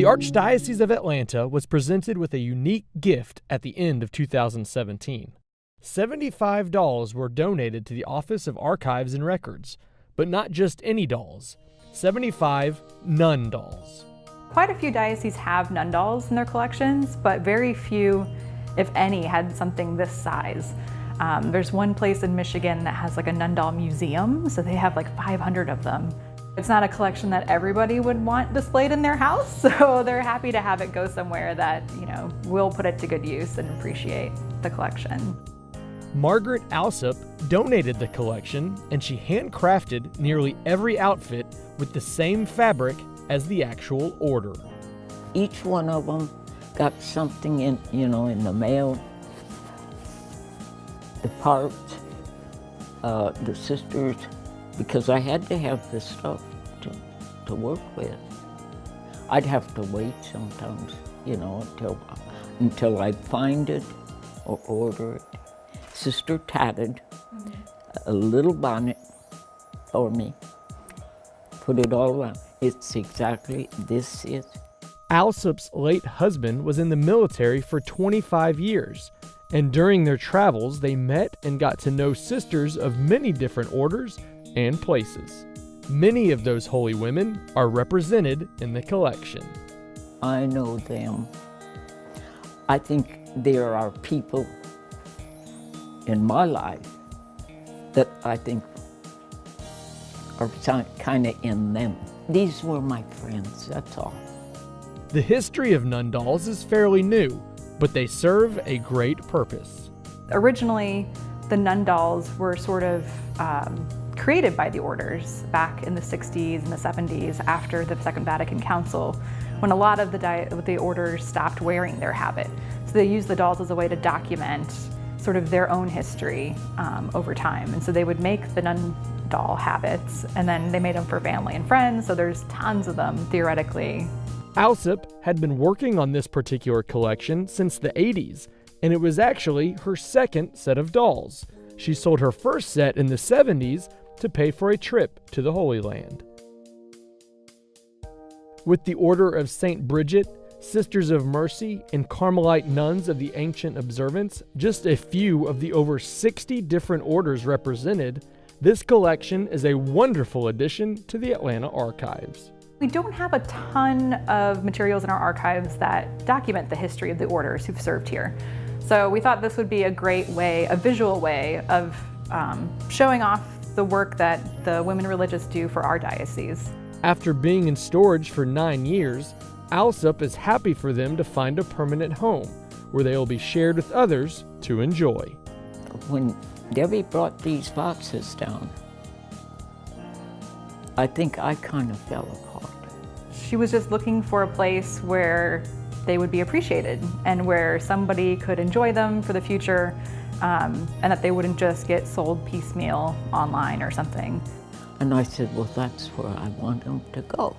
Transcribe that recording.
Archdiocese of Atlanta was presented with a unique gift at the end of 2017. $75 dolls were donated to the Office of Archives and Records, but not just any dolls, 75 nun dolls. Quite a few dioceses have nun dolls in their collections, but very few, if any, had something this size. There's one place in Michigan that has like a nun doll museum, so they have like 500 of them. It's not a collection that everybody would want displayed in their house, so they're happy to have it go somewhere that, will put it to good use and appreciate the collection. Margaret Alsop donated the collection, and she handcrafted nearly every outfit with the same fabric as the actual order. Each one of them got something in the mail. The parts, the sisters, because I had to have this stuff to work with. I'd have to wait sometimes, until I'd find it or order it. Sister tatted a little bonnet for me, put it all around. It's exactly this is. Alsop's late husband was in the military for 25 years, and during their travels they met and got to know sisters of many different orders and places. Many of those holy women are represented in the collection. I know them. I think there are people in my life that I think are kind of in them. These were my friends, that's all. The history of nun dolls is fairly new, but they serve a great purpose. Originally, the nun dolls were sort of created by the orders back in the 60s and the 70s after the Second Vatican Council, when a lot of the orders stopped wearing their habit. So they used the dolls as a way to document sort of their own history over time. And so they would make the nun doll habits, and then they made them for family and friends, so there's tons of them, theoretically. Alsop had been working on this particular collection since the 80s, and it was actually her second set of dolls. She sold her first set in the 70s to pay for a trip to the Holy Land. With the Order of St. Bridget, Sisters of Mercy, and Carmelite nuns of the Ancient Observance, just a few of the over 60 different orders represented, this collection is a wonderful addition to the Atlanta archives. We don't have a ton of materials in our archives that document the history of the orders who've served here. So we thought this would be a great way, a visual way of showing off the work that the women religious do for our diocese. After being in storage for 9 years, Alsop is happy for them to find a permanent home where they will be shared with others to enjoy. When Debbie brought these boxes down, I think I kind of fell apart. She was just looking for a place where they would be appreciated and where somebody could enjoy them for the future, and that they wouldn't just get sold piecemeal online or something. And I said, well, that's where I want them to go.